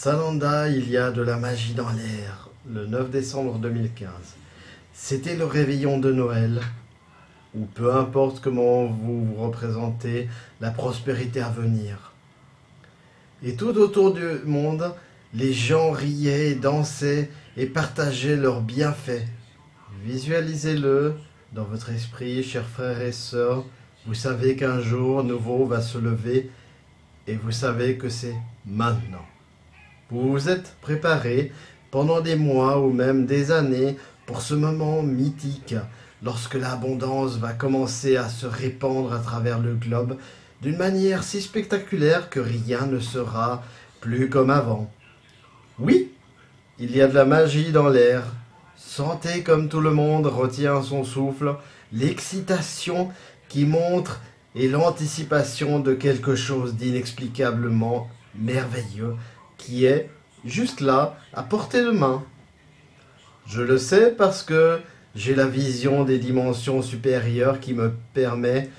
Sananda, il y a de la magie dans l'air, le 9 décembre 2015. C'était le réveillon de Noël, ou peu importe comment vous représentez la prospérité à venir. Et tout autour du monde, les gens riaient, dansaient et partageaient leurs bienfaits. Visualisez-le dans votre esprit, chers frères et sœurs. Vous savez qu'un jour nouveau va se lever et vous savez que c'est maintenant. Vous vous êtes préparés pendant des mois ou même des années pour ce moment mythique lorsque l'abondance va commencer à se répandre à travers le globe d'une manière si spectaculaire que rien ne sera plus comme avant. Oui, il y a de la magie dans l'air. Sentez comme tout le monde retient son souffle, l'excitation qui montre et l'anticipation de quelque chose d'inexplicablement merveilleux qui est juste là, à portée de main. Je le sais parce que j'ai la vision des dimensions supérieures qui me permet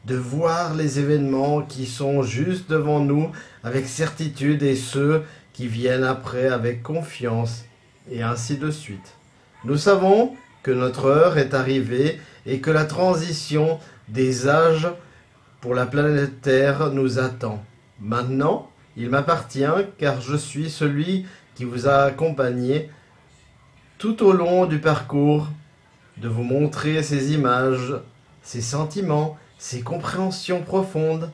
de voir les événements qui sont juste devant nous avec certitude et ceux qui viennent après avec confiance, et ainsi de suite. Nous savons que notre heure est arrivée et que la transition des âges pour la planète Terre nous attend. Maintenant, il m'appartient, car je suis celui qui vous a accompagné tout au long du parcours, de vous montrer ces images, ces sentiments, ces compréhensions profondes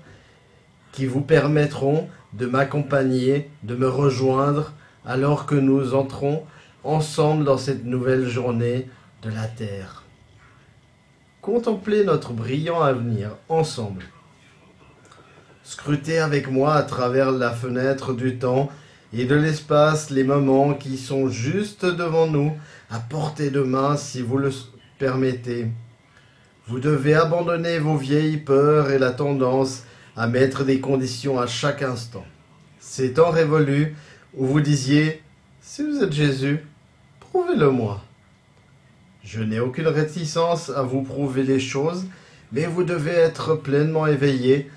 qui vous permettront de m'accompagner, de me rejoindre alors que nous entrons ensemble dans cette nouvelle journée de la Terre. Contemplez notre brillant avenir ensemble. Scrutez avec moi à travers la fenêtre du temps et de l'espace les moments qui sont juste devant nous, à portée de main si vous le permettez. Vous devez abandonner vos vieilles peurs et la tendance à mettre des conditions à chaque instant. Ces temps révolus où vous disiez « Si vous êtes Jésus, prouvez-le-moi ». Je n'ai aucune réticence à vous prouver les choses, mais vous devez être pleinement éveillé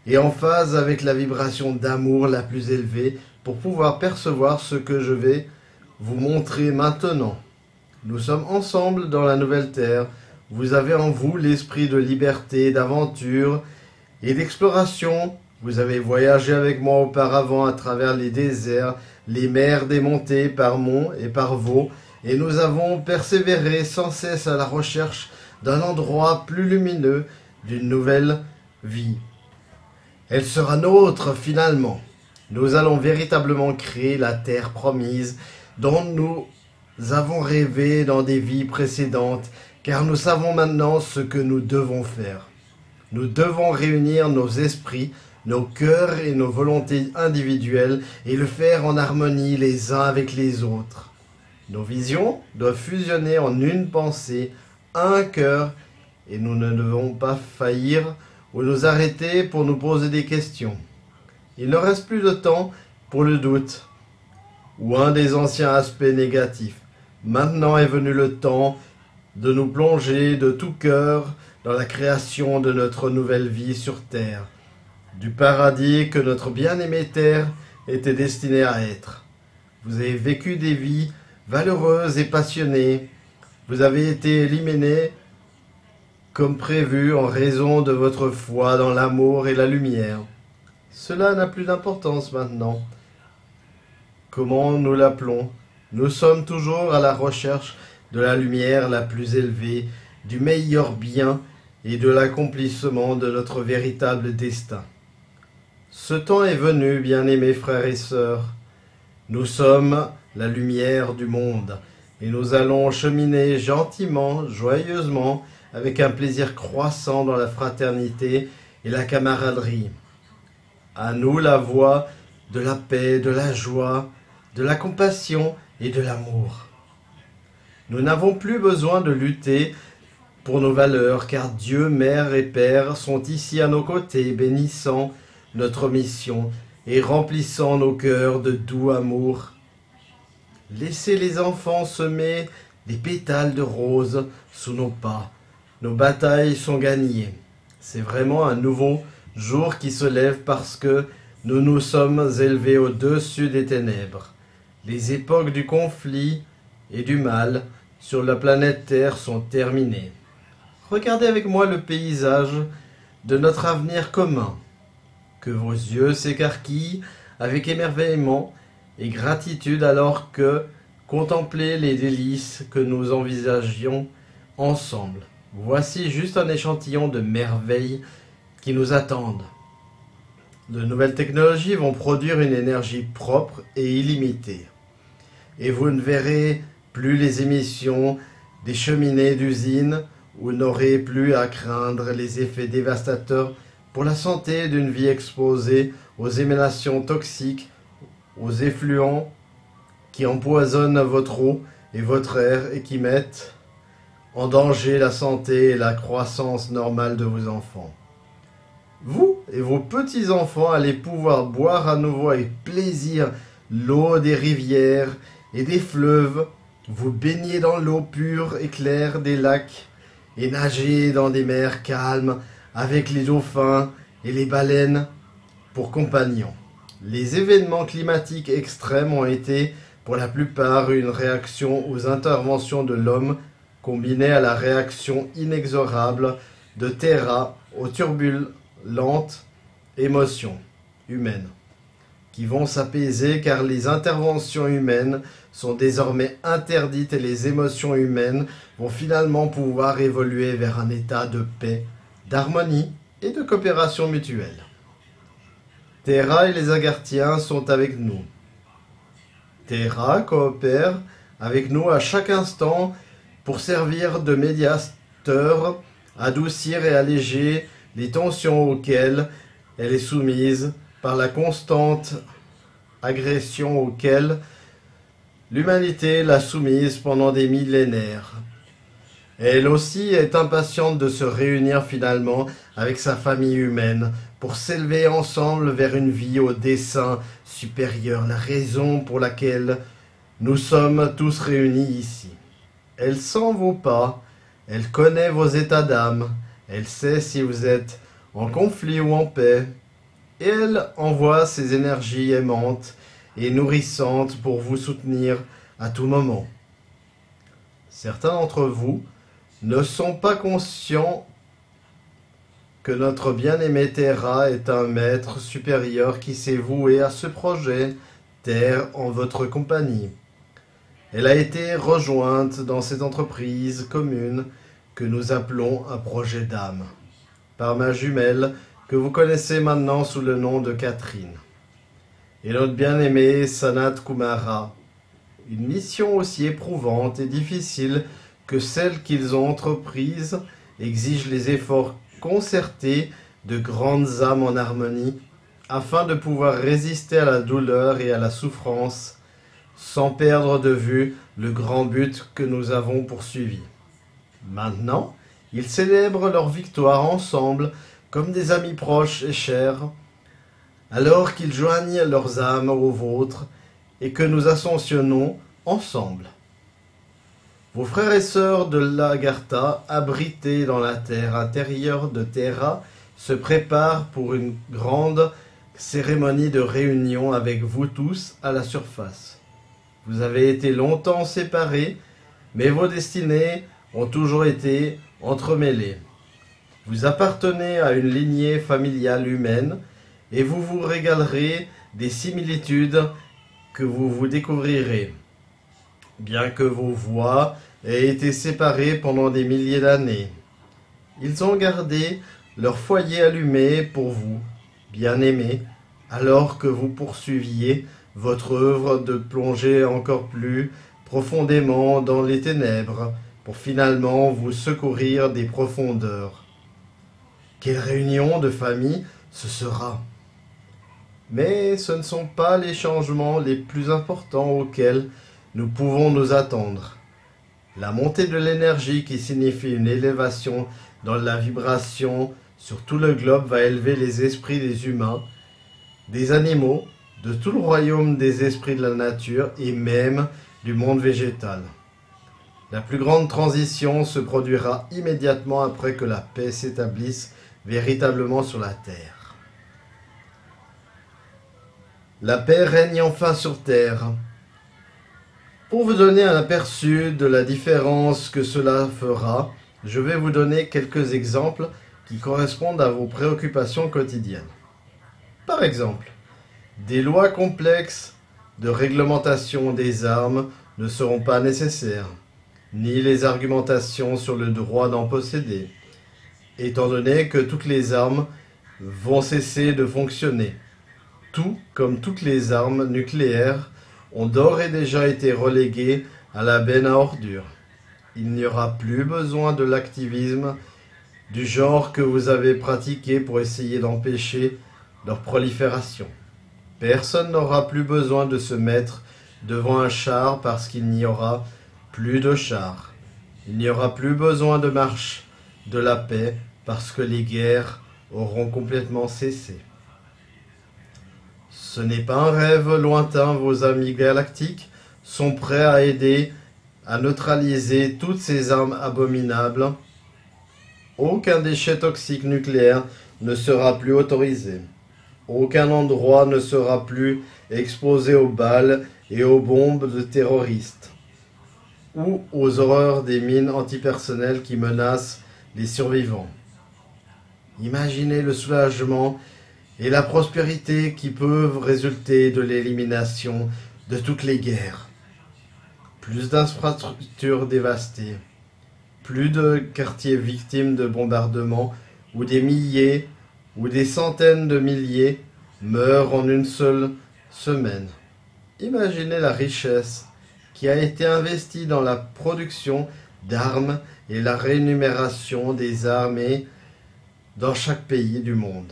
et en phase avec la vibration d'amour la plus élevée pour pouvoir percevoir ce que je vais vous montrer maintenant. Nous sommes ensemble dans la nouvelle terre. Vous avez en vous l'esprit de liberté, d'aventure et d'exploration. Vous avez voyagé avec moi auparavant à travers les déserts, les mers démontées par monts et par vaux, et nous avons persévéré sans cesse à la recherche d'un endroit plus lumineux, d'une nouvelle vie. Elle sera nôtre finalement. Nous allons véritablement créer la terre promise dont nous avons rêvé dans des vies précédentes, car nous savons maintenant ce que nous devons faire. Nous devons réunir nos esprits, nos cœurs et nos volontés individuelles et le faire en harmonie les uns avec les autres. Nos visions doivent fusionner en une pensée, un cœur, et nous ne devons pas faillir ou nous arrêter pour nous poser des questions. Il ne reste plus de temps pour le doute ou un des anciens aspects négatifs. Maintenant est venu le temps de nous plonger de tout cœur dans la création de notre nouvelle vie sur Terre, du paradis que notre bien-aimée Terre était destinée à être. Vous avez vécu des vies valeureuses et passionnées. Vous avez été éliminés comme prévu en raison de votre foi dans l'amour et la lumière. Cela n'a plus d'importance maintenant. Comment nous l'appelons? Nous sommes toujours à la recherche de la lumière la plus élevée, du meilleur bien et de l'accomplissement de notre véritable destin. Ce temps est venu, bien-aimés frères et sœurs. Nous sommes la lumière du monde et nous allons cheminer gentiment, joyeusement, avec un plaisir croissant dans la fraternité et la camaraderie. À nous la voix de la paix, de la joie, de la compassion et de l'amour. Nous n'avons plus besoin de lutter pour nos valeurs, car Dieu, Mère et Père sont ici à nos côtés, bénissant notre mission et remplissant nos cœurs de doux amour. Laissez les enfants semer des pétales de rose sous nos pas. Nos batailles sont gagnées. C'est vraiment un nouveau jour qui se lève parce que nous nous sommes élevés au-dessus des ténèbres. Les époques du conflit et du mal sur la planète Terre sont terminées. Regardez avec moi le paysage de notre avenir commun. Que vos yeux s'écarquillent avec émerveillement et gratitude alors que contemplez les délices que nous envisagions ensemble. Voici juste un échantillon de merveilles qui nous attendent. De nouvelles technologies vont produire une énergie propre et illimitée. Et vous ne verrez plus les émissions des cheminées d'usines ou n'aurez plus à craindre les effets dévastateurs pour la santé d'une vie exposée aux émanations toxiques, aux effluents qui empoisonnent votre eau et votre air et qui mettent en danger la santé et la croissance normale de vos enfants. Vous et vos petits-enfants allez pouvoir boire à nouveau avec plaisir l'eau des rivières et des fleuves, vous baigner dans l'eau pure et claire des lacs et nager dans des mers calmes avec les dauphins et les baleines pour compagnons. Les événements climatiques extrêmes ont été pour la plupart une réaction aux interventions de l'homme combinée à la réaction inexorable de Terra aux turbulentes émotions humaines qui vont s'apaiser car les interventions humaines sont désormais interdites et les émotions humaines vont finalement pouvoir évoluer vers un état de paix, d'harmonie et de coopération mutuelle. Terra et les Agarthiens sont avec nous. Terra coopère avec nous à chaque instant pour servir de médiateur, adoucir et alléger les tensions auxquelles elle est soumise par la constante agression auquel l'humanité l'a soumise pendant des millénaires. Elle aussi est impatiente de se réunir finalement avec sa famille humaine pour s'élever ensemble vers une vie au dessein supérieur, la raison pour laquelle nous sommes tous réunis ici. Elle sent vos pas, elle connaît vos états d'âme, elle sait si vous êtes en conflit ou en paix, et elle envoie ses énergies aimantes et nourrissantes pour vous soutenir à tout moment. Certains d'entre vous ne sont pas conscients que notre bien-aimé Terra est un maître supérieur qui s'est voué à ce projet Terre en votre compagnie. Elle a été rejointe dans cette entreprise commune que nous appelons un projet d'âme, par ma jumelle que vous connaissez maintenant sous le nom de Catherine, et notre bien-aimé Sanat Kumara, une mission aussi éprouvante et difficile que celle qu'ils ont entreprise exige les efforts concertés de grandes âmes en harmonie afin de pouvoir résister à la douleur et à la souffrance sans perdre de vue le grand but que nous avons poursuivi. Maintenant, ils célèbrent leur victoire ensemble comme des amis proches et chers, alors qu'ils joignent leurs âmes aux vôtres et que nous ascensionnons ensemble. Vos frères et sœurs de l'Agartha, abrités dans la terre intérieure de Terra, se préparent pour une grande cérémonie de réunion avec vous tous à la surface. Vous avez été longtemps séparés, mais vos destinées ont toujours été entremêlées. Vous appartenez à une lignée familiale humaine et vous vous régalerez des similitudes que vous vous découvrirez. Bien que vos voix aient été séparées pendant des milliers d'années, ils ont gardé leur foyer allumé pour vous, bien-aimés, alors que vous poursuiviez votre œuvre de plonger encore plus profondément dans les ténèbres pour finalement vous secourir des profondeurs. Quelle réunion de famille ce sera! Mais ce ne sont pas les changements les plus importants auxquels nous pouvons nous attendre. La montée de l'énergie qui signifie une élévation dans la vibration sur tout le globe va élever les esprits des humains, des animaux, de tout le royaume des esprits de la nature et même du monde végétal. La plus grande transition se produira immédiatement après que la paix s'établisse véritablement sur la terre. La paix règne enfin sur terre. Pour vous donner un aperçu de la différence que cela fera, je vais vous donner quelques exemples qui correspondent à vos préoccupations quotidiennes. Par exemple, des lois complexes de réglementation des armes ne seront pas nécessaires, ni les argumentations sur le droit d'en posséder, étant donné que toutes les armes vont cesser de fonctionner. Tout comme toutes les armes nucléaires ont d'ores et déjà été reléguées à la benne à ordures. Il n'y aura plus besoin de l'activisme du genre que vous avez pratiqué pour essayer d'empêcher leur prolifération. Personne n'aura plus besoin de se mettre devant un char parce qu'il n'y aura plus de chars. Il n'y aura plus besoin de marche de la paix parce que les guerres auront complètement cessé. Ce n'est pas un rêve lointain, vos amis galactiques sont prêts à aider à neutraliser toutes ces armes abominables. Aucun déchet toxique nucléaire ne sera plus autorisé. Aucun endroit ne sera plus exposé aux balles et aux bombes de terroristes ou aux horreurs des mines antipersonnelles qui menacent les survivants. Imaginez le soulagement et la prospérité qui peuvent résulter de l'élimination de toutes les guerres. Plus d'infrastructures dévastées, plus de quartiers victimes de bombardements où des milliers ou des centaines de milliers meurent en une seule semaine. Imaginez la richesse qui a été investie dans la production d'armes et la rémunération des armées dans chaque pays du monde,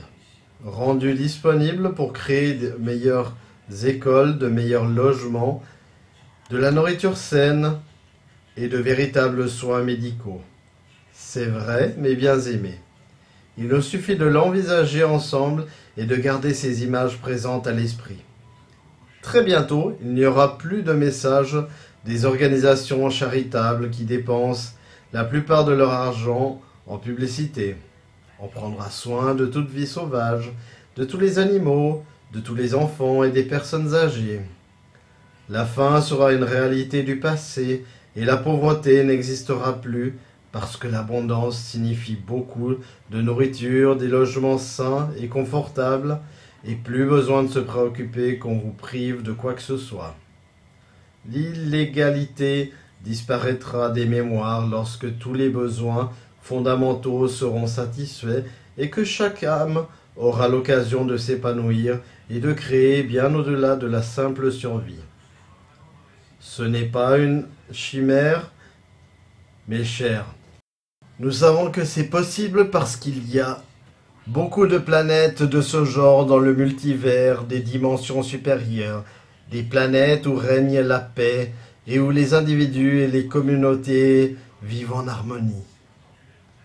rendues disponibles pour créer de meilleures écoles, de meilleurs logements, de la nourriture saine et de véritables soins médicaux. C'est vrai, mais bien aimé. Il nous suffit de l'envisager ensemble et de garder ces images présentes à l'esprit. Très bientôt, il n'y aura plus de messages des organisations charitables qui dépensent la plupart de leur argent en publicité. On prendra soin de toute vie sauvage, de tous les animaux, de tous les enfants et des personnes âgées. La faim sera une réalité du passé et la pauvreté n'existera plus parce que l'abondance signifie beaucoup de nourriture, des logements sains et confortables et plus besoin de se préoccuper qu'on vous prive de quoi que ce soit. L'illégalité disparaîtra des mémoires lorsque tous les besoins fondamentaux seront satisfaits et que chaque âme aura l'occasion de s'épanouir et de créer bien au-delà de la simple survie. Ce n'est pas une chimère, mes chers. Nous savons que c'est possible parce qu'il y a beaucoup de planètes de ce genre dans le multivers, des dimensions supérieures, des planètes où règne la paix et où les individus et les communautés vivent en harmonie.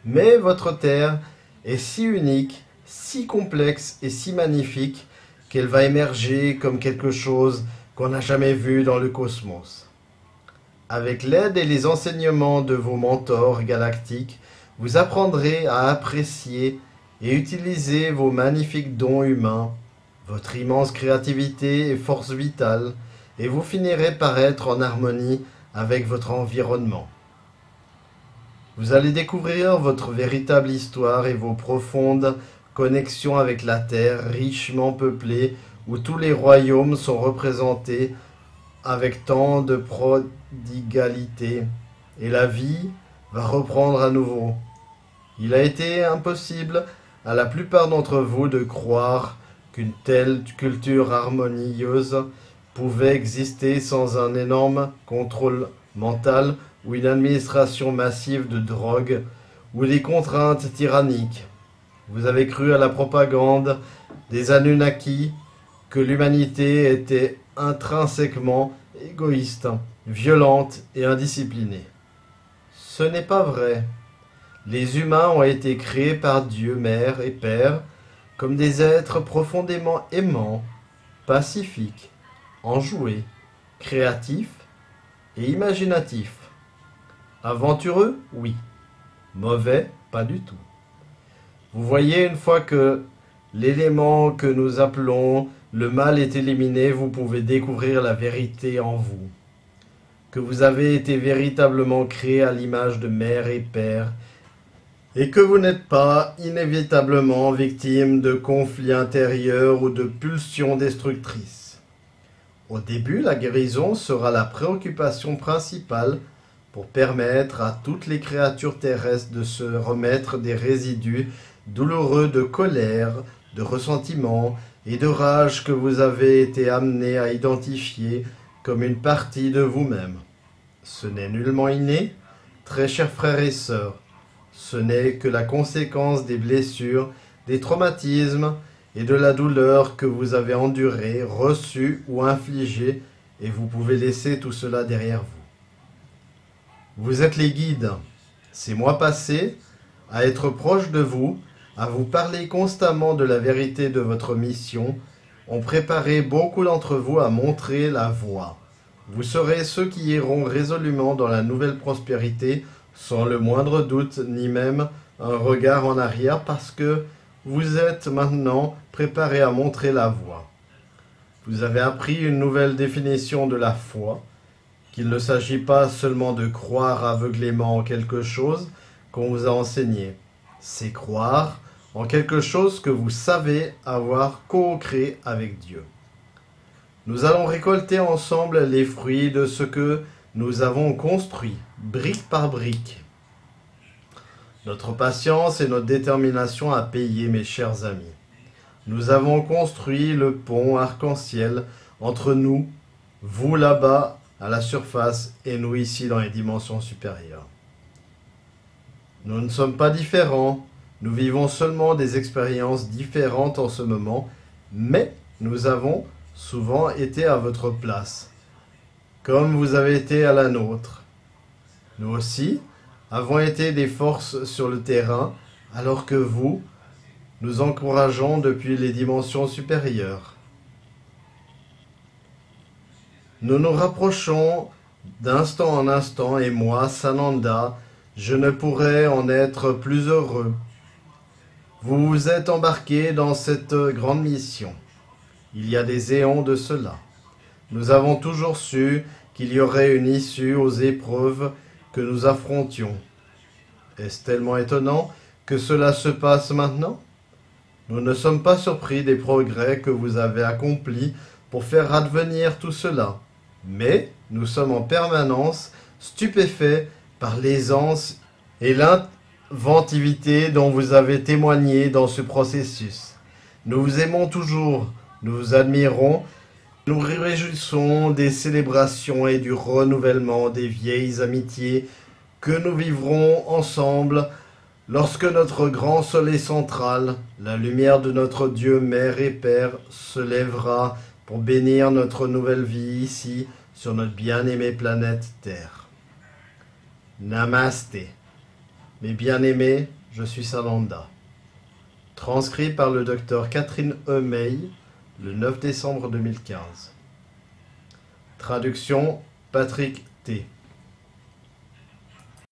Mais votre Terre est si unique, si complexe et si magnifique qu'elle va émerger comme quelque chose qu'on n'a jamais vu dans le cosmos. Avec l'aide et les enseignements de vos mentors galactiques, vous apprendrez à apprécier et utiliser vos magnifiques dons humains, votre immense créativité et force vitale, et vous finirez par être en harmonie avec votre environnement. Vous allez découvrir votre véritable histoire et vos profondes connexions avec la Terre richement peuplée où tous les royaumes sont représentés avec tant de prodigalité et la vie va reprendre à nouveau. Il a été impossible à la plupart d'entre vous de croire qu'une telle culture harmonieuse pouvait exister sans un énorme contrôle mental ou une administration massive de drogue ou des contraintes tyranniques. Vous avez cru à la propagande des Anunnaki que l'humanité était intrinsèquement égoïste, violente et indisciplinée. Ce n'est pas vrai. Les humains ont été créés par Dieu, Mère et Père, comme des êtres profondément aimants, pacifiques, enjoués, créatifs et imaginatifs. Aventureux, oui. Mauvais, pas du tout. Vous voyez, une fois que l'élément que nous appelons le mal est éliminé, vous pouvez découvrir la vérité en vous. Que vous avez été véritablement créé à l'image de mère et père, et que vous n'êtes pas inévitablement victime de conflits intérieurs ou de pulsions destructrices. Au début, la guérison sera la préoccupation principale pour permettre à toutes les créatures terrestres de se remettre des résidus douloureux de colère, de ressentiment et de rage que vous avez été amenés à identifier comme une partie de vous-même. Ce n'est nullement inné, très chers frères et sœurs. Ce n'est que la conséquence des blessures, des traumatismes et de la douleur que vous avez endurée, reçue ou infligée, et vous pouvez laisser tout cela derrière vous. Vous êtes les guides. Ces mois passés, à être proche de vous, à vous parler constamment de la vérité de votre mission, ont préparé beaucoup d'entre vous à montrer la voie. Vous serez ceux qui iront résolument dans la nouvelle prospérité, sans le moindre doute, ni même un regard en arrière, parce que vous êtes maintenant préparés à montrer la voie. Vous avez appris une nouvelle définition de la foi, qu'il ne s'agit pas seulement de croire aveuglément en quelque chose qu'on vous a enseigné. C'est croire en quelque chose que vous savez avoir co-créé avec Dieu. Nous allons récolter ensemble les fruits de ce que nous avons construit, brique par brique. Notre patience et notre détermination à payer, mes chers amis. Nous avons construit le pont arc-en-ciel entre nous, vous là-bas à la surface et nous ici dans les dimensions supérieures. Nous ne sommes pas différents, nous vivons seulement des expériences différentes en ce moment, mais nous avons souvent été à votre place, comme vous avez été à la nôtre. Nous aussi avons été des forces sur le terrain, alors que vous, nous encourageons depuis les dimensions supérieures. Nous nous rapprochons d'instant en instant, et moi, Sananda, je ne pourrais en être plus heureux. Vous vous êtes embarqués dans cette grande mission. Il y a des éons de cela. Nous avons toujours su qu'il y aurait une issue aux épreuves que nous affrontions. Est-ce tellement étonnant que cela se passe maintenant? Nous ne sommes pas surpris des progrès que vous avez accomplis pour faire advenir tout cela, mais nous sommes en permanence stupéfaits par l'aisance et l'inventivité dont vous avez témoigné dans ce processus. Nous vous aimons toujours. Nous vous admirons, nous réjouissons des célébrations et du renouvellement des vieilles amitiés que nous vivrons ensemble lorsque notre grand soleil central, la lumière de notre Dieu Mère et Père, se lèvera pour bénir notre nouvelle vie ici sur notre bien-aimée planète Terre. Namasté. Mes bien-aimés, je suis Sananda. Transcrit par le docteur Catherine E. May, le 9 décembre 2015. Traduction Patrick T.